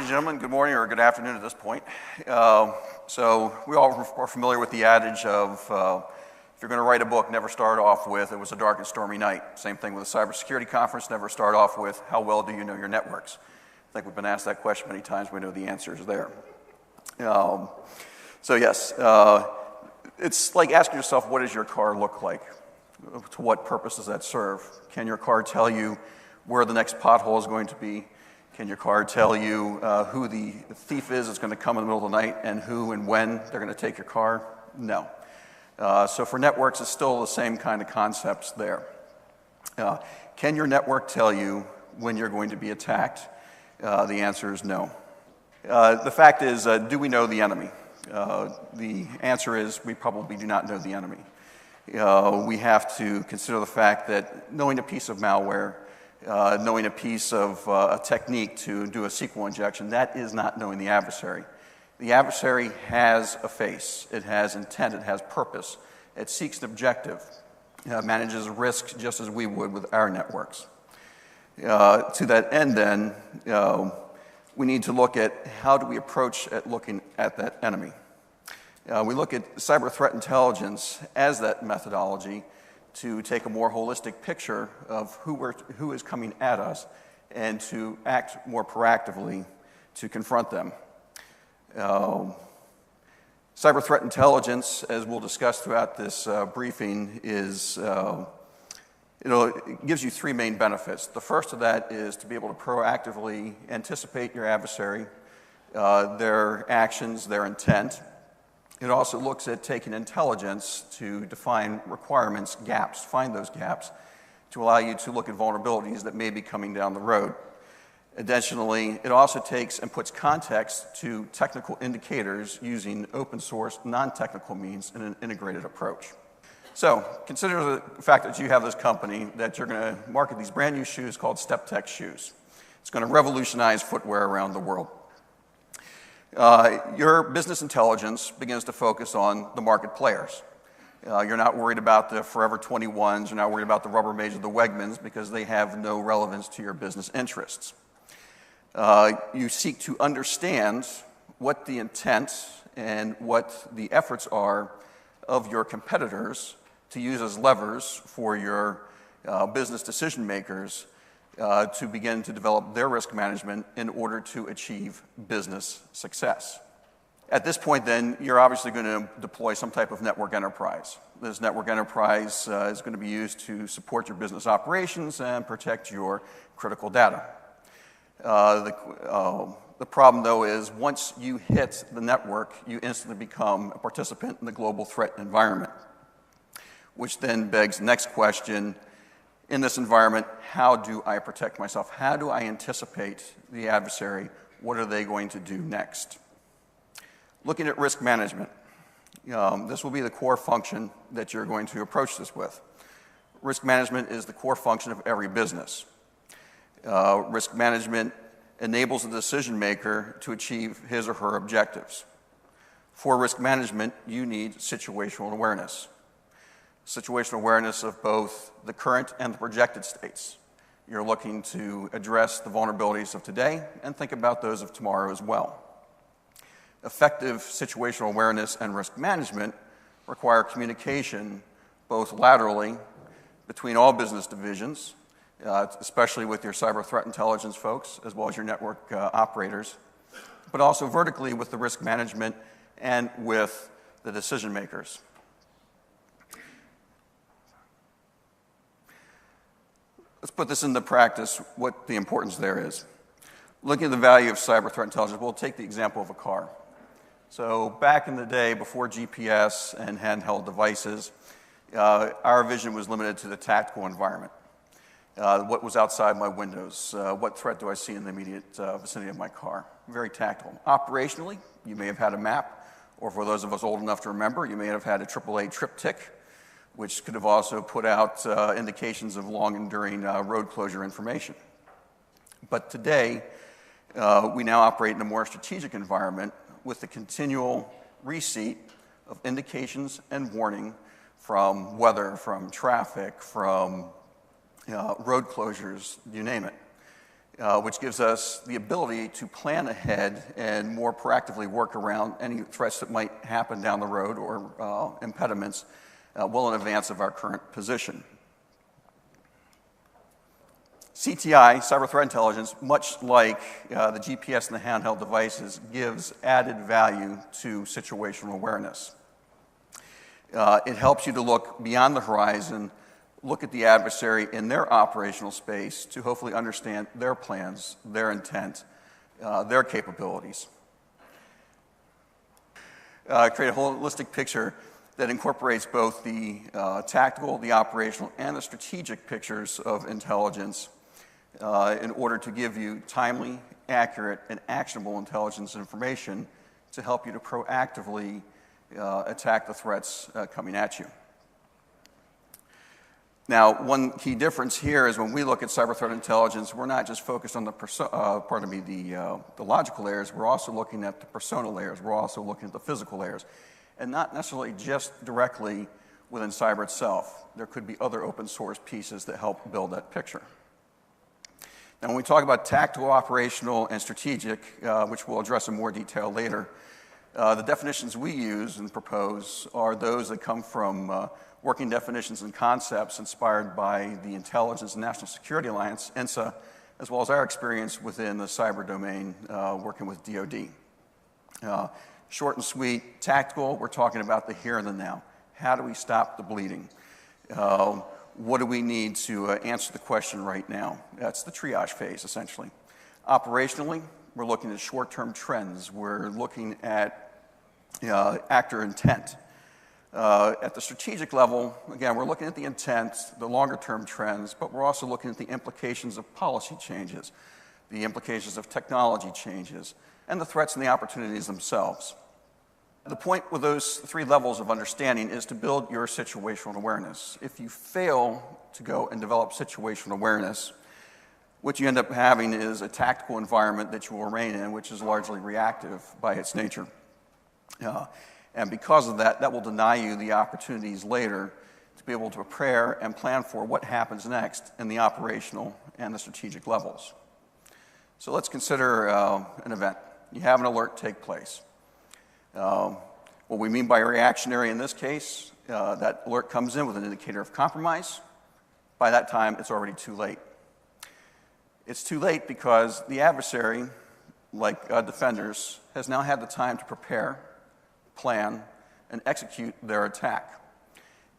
and gentlemen, good morning or good afternoon at this point. So we all are familiar with the adage of if you're going to write a book, never start off with "it was a dark and stormy night." Same thing with a cybersecurity conference, never start off with "how well do you know your networks?" I think we've been asked that question many times. We know the answer is there. So yes, it's like asking yourself, what does your car look like? To what purpose does that serve? Can your car tell you where the next pothole is going to be? Can your car tell you who the thief is that's going to come in the middle of the night and who and when they're going to take your car? No. So for networks, it's still the same kind of concepts there. Can your network tell you when you're going to be attacked? The answer is no. The fact is, do we know the enemy? The answer is we probably do not know the enemy. We have to consider the fact that knowing a piece of malware, knowing a piece of a technique to do a SQL injection, that is not knowing the adversary. The adversary has a face, it has intent, it has purpose, it seeks an objective, manages risk just as we would with our networks. To that end then, we need to look at how do we approach at looking at that enemy. We look at cyber threat intelligence as that methodology to take a more holistic picture of who is coming at us and to act more proactively to confront them. Cyber threat intelligence, as we'll discuss throughout this briefing, is it gives you three main benefits. The first of that is to be able to proactively anticipate your adversary, their actions, their intent. It also looks at taking intelligence to define requirements, gaps, find those gaps, to allow you to look at vulnerabilities that may be coming down the road. Additionally, it also takes and puts context to technical indicators using open source, non-technical means in an integrated approach. So consider the fact that you have this company that you're going to market these brand new shoes called StepTech shoes. It's going to revolutionize footwear around the world. Your business intelligence begins to focus on the market players. You're not worried about the Forever 21s, you're not worried about the Rubbermaids or the Wegmans because they have no relevance to your business interests. You seek to understand what the intent and what the efforts are of your competitors to use as levers for your business decision makers to begin to develop their risk management in order to achieve business success. At this point then, you're obviously going to deploy some type of network enterprise. This network enterprise is going to be used to support your business operations and protect your critical data. The problem though is once you hit the network, you instantly become a participant in the global threat environment, which then begs the next question. In this environment, how do I protect myself? How do I anticipate the adversary? What are they going to do next? Looking at risk management, this will be the core function that you're going to approach this with. Risk management is the core function of every business. Risk management enables the decision maker to achieve his or her objectives. For risk management, you need situational awareness. Situational awareness of both the current and the projected states. You're looking to address the vulnerabilities of today and think about those of tomorrow as well. Effective situational awareness and risk management require communication both laterally between all business divisions, especially with your cyber threat intelligence folks, as well as your network operators, but also vertically with the risk management and with the decision makers. Let's put this into practice, what the importance there is. Looking at the value of cyber threat intelligence, we'll take the example of a car. So back in the day, before GPS and handheld devices, our vision was limited to the tactical environment. What was outside my windows? What threat do I see in the immediate vicinity of my car? Very tactical. Operationally, you may have had a map, or for those of us old enough to remember, you may have had a AAA triptych, which could have also put out indications of long-enduring road closure information. But today, we now operate in a more strategic environment with the continual receipt of indications and warning from weather, from traffic, from road closures, you name it. which gives us the ability to plan ahead and more proactively work around any threats that might happen down the road or impediments well in advance of our current position. CTI, cyber threat intelligence, much like the GPS and the handheld devices, gives added value to situational awareness. It helps you to look beyond the horizon, look at the adversary in their operational space to hopefully understand their plans, their intent, their capabilities. Create a holistic picture that incorporates both the tactical, the operational, and the strategic pictures of intelligence in order to give you timely, accurate, and actionable intelligence information to help you to proactively attack the threats coming at you. Now, one key difference here is when we look at cyber threat intelligence, we're not just focused on the logical layers, we're also looking at the persona layers, we're also looking at the physical layers, and not necessarily just directly within cyber itself. There could be other open source pieces that help build that picture. Now, when we talk about tactical, operational, and strategic, which we'll address in more detail later, the definitions we use and propose are those that come from working definitions and concepts inspired by the Intelligence and National Security Alliance, INSA, as well as our experience within the cyber domain working with DoD. Short and sweet, tactical, we're talking about the here and the now. How do we stop the bleeding? What do we need to answer the question right now? That's the triage phase, essentially. Operationally, we're looking at short-term trends. We're looking at actor intent. At the strategic level, again, we're looking at the intent, the longer-term trends, but we're also looking at the implications of policy changes, the implications of technology changes, and the threats and the opportunities themselves. The point with those three levels of understanding is to build your situational awareness. If you fail to go and develop situational awareness, what you end up having is a tactical environment that you will remain in, which is largely reactive by its nature. And because of that, that will deny you the opportunities later to be able to prepare and plan for what happens next in the operational and the strategic levels. So let's consider an event. You have an alert take place. What we mean by reactionary in this case, that alert comes in with an indicator of compromise. By that time, it's already too late. It's too late because the adversary, like defenders, has now had the time to prepare, plan, and execute their attack.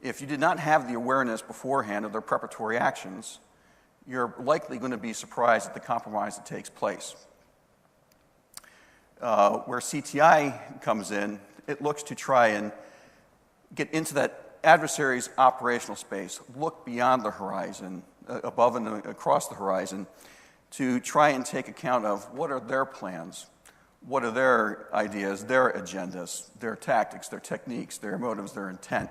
If you did not have the awareness beforehand of their preparatory actions, you're likely going to be surprised at the compromise that takes place. Where CTI comes in, it looks to try and get into that adversary's operational space, look beyond the horizon, above and across the horizon, to try and take account of what are their plans, what are their ideas, their agendas, their tactics, their techniques, their motives, their intent.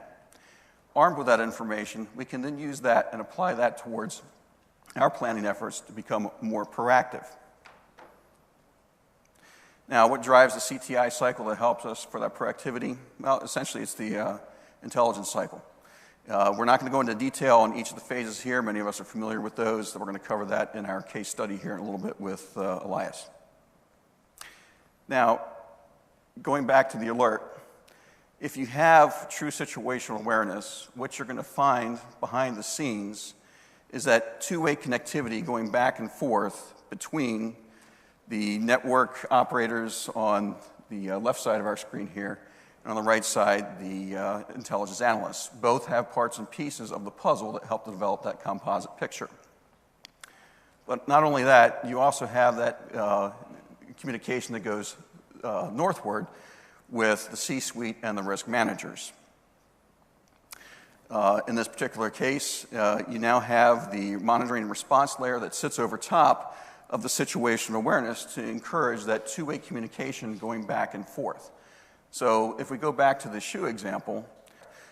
Armed with that information, we can then use that and apply that towards our planning efforts to become more proactive. Now, what drives the CTI cycle that helps us for that proactivity? Well, essentially, it's the intelligence cycle. We're not going to go into detail on each of the phases here. Many of us are familiar with those, so we're going to cover that in our case study here in a little bit with Elias. Now, going back to the alert, if you have true situational awareness, what you're going to find behind the scenes is that two-way connectivity going back and forth between the network operators on the left side of our screen here, and on the right side, the intelligence analysts. Both have parts and pieces of the puzzle that help to develop that composite picture. But not only that, you also have that communication that goes northward with the C-suite and the risk managers. In this particular case, you now have the monitoring and response layer that sits over top of the situational awareness to encourage that two-way communication going back and forth. So if we go back to the shoe example,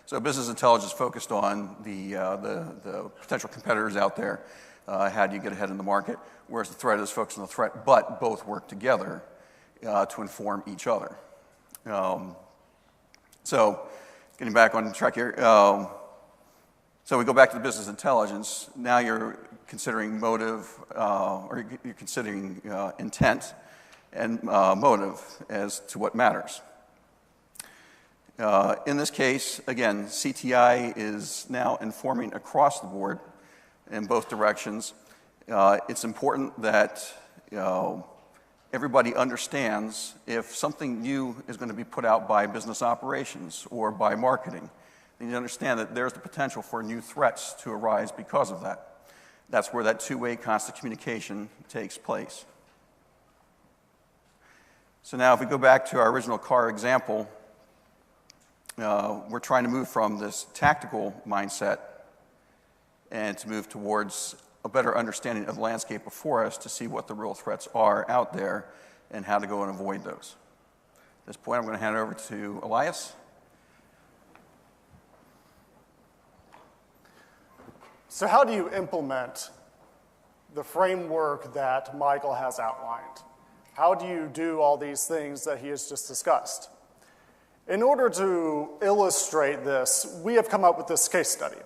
so business intelligence focused on the potential competitors out there, how do you get ahead in the market, whereas the threat is focused on the threat, but both work together to inform each other. So getting back on track here, So we go back to the business intelligence. Now you're considering motive, or you're considering intent and motive as to what matters. In this case, again, CTI is now informing across the board in both directions. It's important that everybody understands if something new is going to be put out by business operations or by marketing, then you understand that there's the potential for new threats to arise because of that. That's where that two-way constant communication takes place. So now if we go back to our original car example, we're trying to move from this tactical mindset and to move towards a better understanding of the landscape before us to see what the real threats are out there and how to go and avoid those. At this point, I'm going to hand it over to Elias. So how do you implement the framework that Michael has outlined? How do you do all these things that he has just discussed? In order to illustrate this, we have come up with this case study.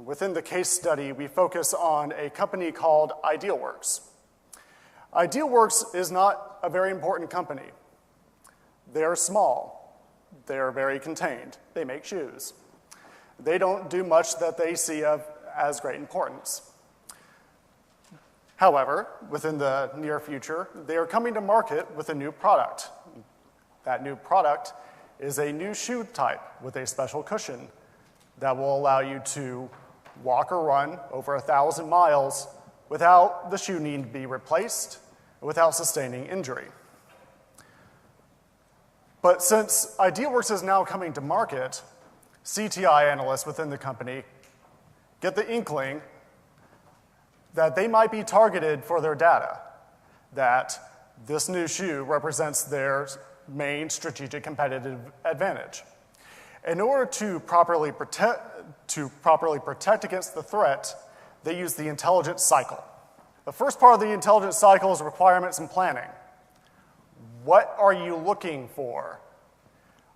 Within the case study, we focus on a company called Idealworks. Idealworks is not a very important company. They are small. They are very contained. They make shoes. They don't do much that they see of as great importance. However, within the near future, they are coming to market with a new product. That new product is a new shoe type with a special cushion that will allow you to walk or run over 1,000 miles without the shoe needing to be replaced, without sustaining injury. But since Idealworks is now coming to market, CTI analysts within the company get the inkling that they might be targeted for their data, that this new shoe represents their main strategic competitive advantage. In order to properly protect against the threat, they use the intelligence cycle. The first part of the intelligence cycle is requirements and planning. What are you looking for?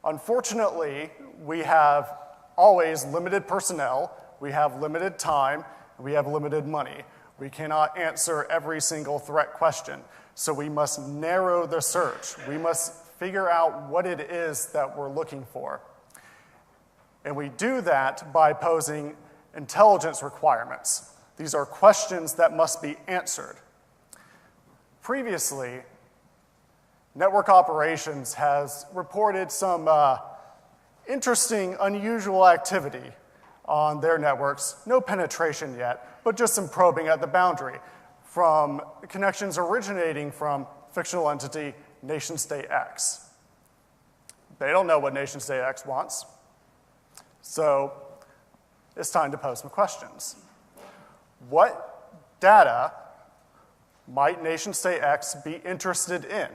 Unfortunately, we have always limited personnel, we have limited time, we have limited money. We cannot answer every single threat question, so we must narrow the search. We must figure out what it is that we're looking for. And we do that by posing intelligence requirements. These are questions that must be answered. Previously, network operations has reported some interesting, unusual activity on their networks. No penetration yet, but just some probing at the boundary from connections originating from fictional entity nation-state X. They don't know what nation-state X wants. So it's time to pose some questions. What data might nation-state X be interested in?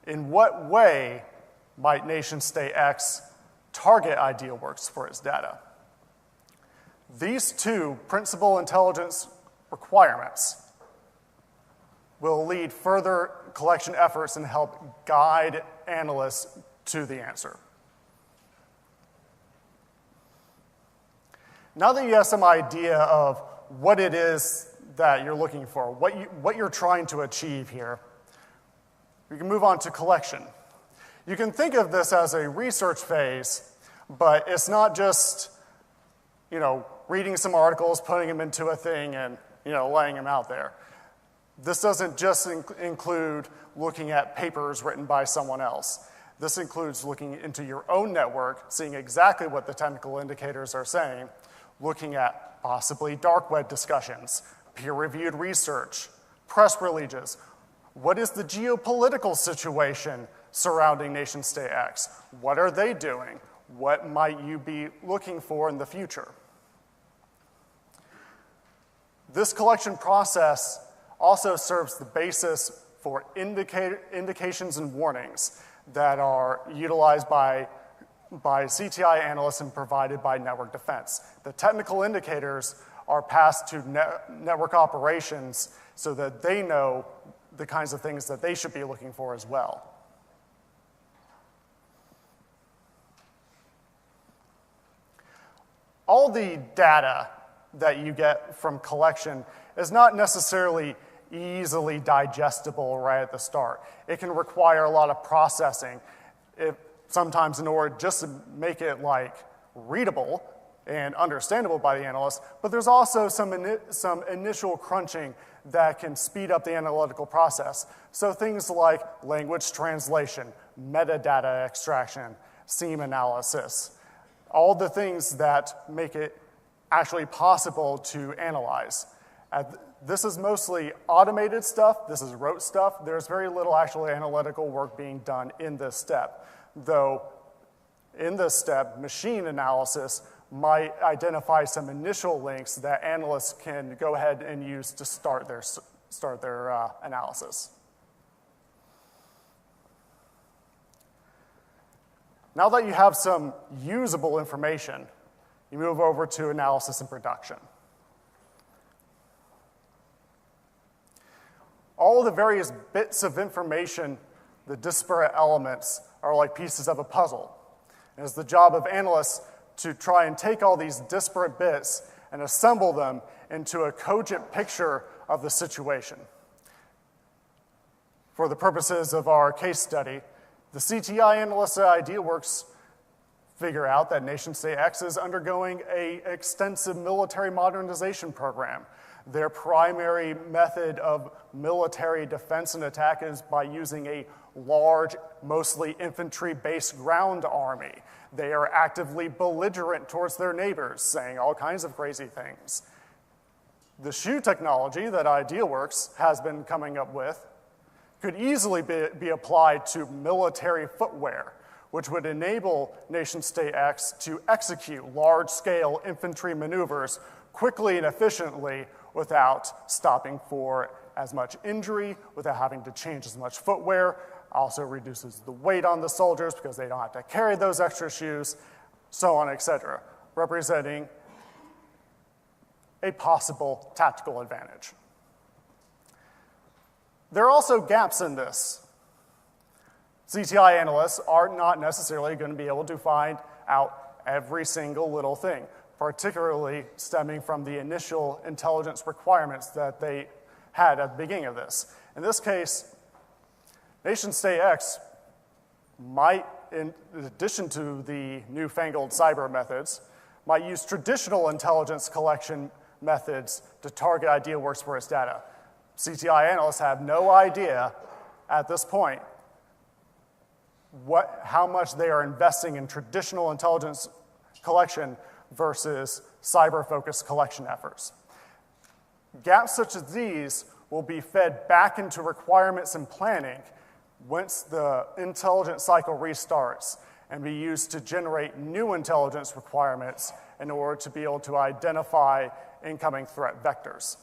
In what way might nation-state X target Idealworks for its data? These two principal intelligence requirements will lead further collection efforts and help guide analysts to the answer. Now that you have some idea of what it is that you're looking for, what you're trying to achieve here, we can move on to collection. You can think of this as a research phase, but it's not just, reading some articles, putting them into a thing, and, laying them out there. This doesn't just include looking at papers written by someone else. This includes looking into your own network, seeing exactly what the technical indicators are saying, looking at possibly dark web discussions, peer-reviewed research, press releases. What is the geopolitical situation surrounding nation-state X? What are they doing? What might you be looking for in the future? This collection process also serves the basis for indications and warnings that are utilized by CTI analysts and provided by network defense. The technical indicators are passed to network operations so that they know the kinds of things that they should be looking for as well. all the data that you get from collection is not necessarily easily digestible right at the start. It can require a lot of processing, sometimes in order just to make it like readable and understandable by the analyst, but there's also some initial crunching that can speed up the analytical process. So things like language translation, metadata extraction, seam analysis, all the things that make it actually possible to analyze. This is mostly automated stuff. This is rote stuff. There's very little actual analytical work being done in this step, though in this step, machine analysis might identify some initial links that analysts can go ahead and use to start their analysis. Now that you have some usable information, you move over to analysis and production. All the various bits of information, the disparate elements, are like pieces of a puzzle. And it's the job of analysts to try and take all these disparate bits and assemble them into a cogent picture of the situation. For the purposes of our case study, the CTI analysts at IdeaWorks figure out that nation-state X is undergoing an extensive military modernization program. Their primary method of military defense and attack is by using a large, mostly infantry-based ground army. They are actively belligerent towards their neighbors, saying all kinds of crazy things. The shoe technology that IdeaWorks has been coming up with could easily be applied to military footwear, which would enable nation-state X to execute large-scale infantry maneuvers quickly and efficiently without stopping for as much injury, without having to change as much footwear. Also reduces the weight on the soldiers because they don't have to carry those extra shoes, so on, etc., representing a possible tactical advantage. There are also gaps in this. CTI analysts are not necessarily going to be able to find out every single little thing, particularly stemming from the initial intelligence requirements that they had at the beginning of this. In this case, nation-state X might, in addition to the newfangled cyber methods, might use traditional intelligence collection methods to target IdeaWorks for its data. CTI analysts have no idea at this point how much they are investing in traditional intelligence collection versus cyber-focused collection efforts. Gaps such as these will be fed back into requirements and planning once the intelligence cycle restarts and be used to generate new intelligence requirements in order to be able to identify incoming threat vectors.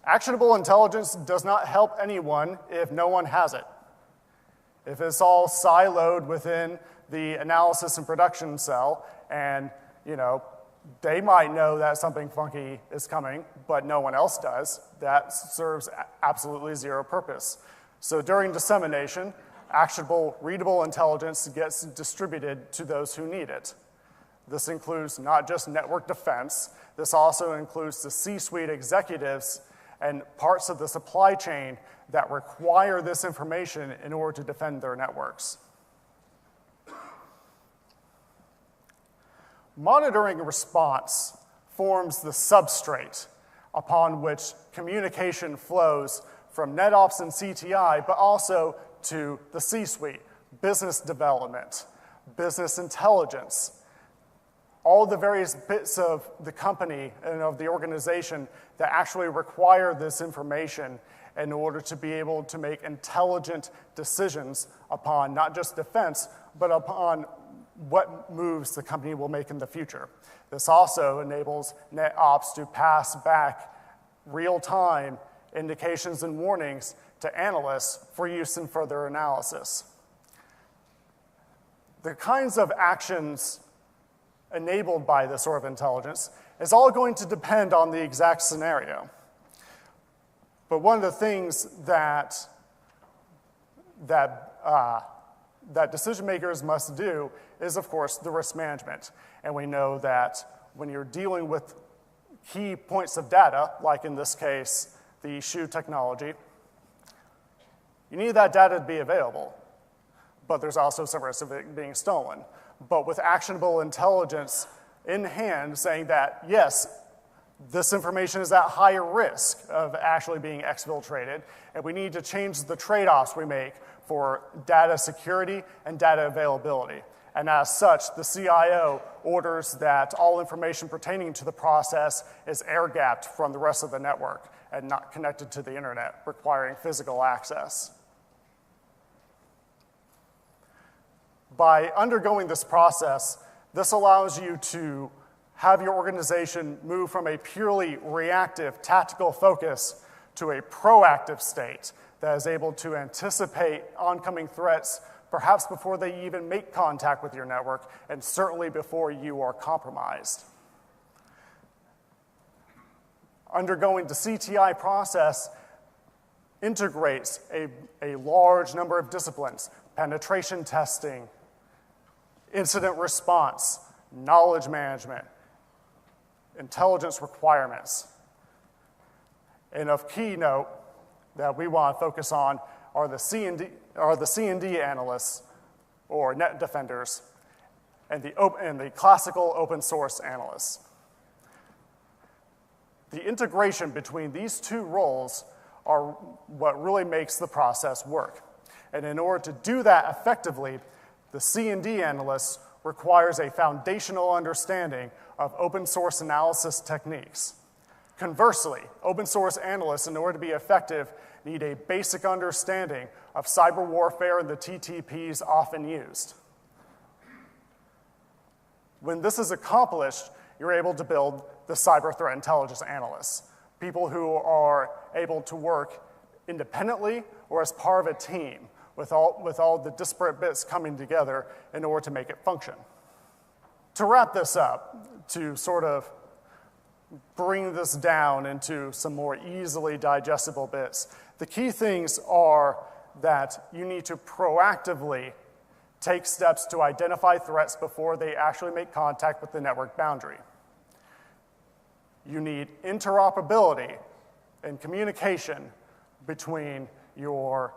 Actionable intelligence does not help anyone if no one has it. If it's all siloed within the analysis and production cell, and they might know that something funky is coming, but no one else does, that serves absolutely zero purpose. So during dissemination, actionable, readable intelligence gets distributed to those who need it. This includes not just network defense, this also includes the C-suite executives and parts of the supply chain that require this information in order to defend their networks. Monitoring response forms the substrate upon which communication flows from NetOps and CTI, but also to the C-suite, business development, business intelligence, all the various bits of the company and of the organization that actually require this information in order to be able to make intelligent decisions upon not just defense, but upon what moves the company will make in the future. This also enables NetOps to pass back real-time indications and warnings to analysts for use in further analysis. The kinds of actions enabled by this sort of intelligence is all going to depend on the exact scenario. But one of the things that that decision makers must do is, of course, the risk management. And we know that when you're dealing with key points of data, like in this case, the shoe technology, you need that data to be available, but there's also some risk of it being stolen. But with actionable intelligence in hand saying that, yes, this information is at higher risk of actually being exfiltrated, and we need to change the trade-offs we make for data security and data availability. And as such, the CIO orders that all information pertaining to the process is air-gapped from the rest of the network and not connected to the internet, requiring physical access. By undergoing this process, this allows you to have your organization move from a purely reactive, tactical focus to a proactive state that is able to anticipate oncoming threats, perhaps before they even make contact with your network, and certainly before you are compromised. Undergoing the CTI process integrates a large number of disciplines: penetration testing, incident response, knowledge management, intelligence requirements. And of key note that we want to focus on are the C&D analysts, or net defenders, and the classical open source analysts. The integration between these two roles are what really makes the process work. And in order to do that effectively, the C&D analyst requires a foundational understanding of open source analysis techniques. Conversely, open source analysts, in order to be effective, need a basic understanding of cyber warfare and the TTPs often used. When this is accomplished, you're able to build the cyber threat intelligence analysts, people who are able to work independently or as part of a team with all the disparate bits coming together in order to make it function. To wrap this up, to sort of bring this down into some more easily digestible bits, the key things are that you need to proactively take steps to identify threats before they actually make contact with the network boundary. You need interoperability and communication between your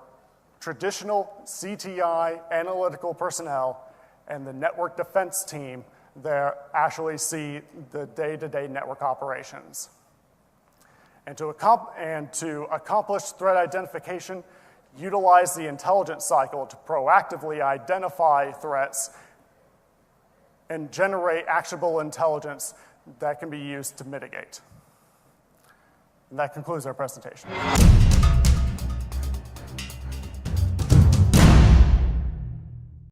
traditional CTI analytical personnel and the network defense team that actually see the day-to-day network operations. And to accomplish threat identification, utilize the intelligence cycle to proactively identify threats and generate actionable intelligence that can be used to mitigate. And that concludes our presentation.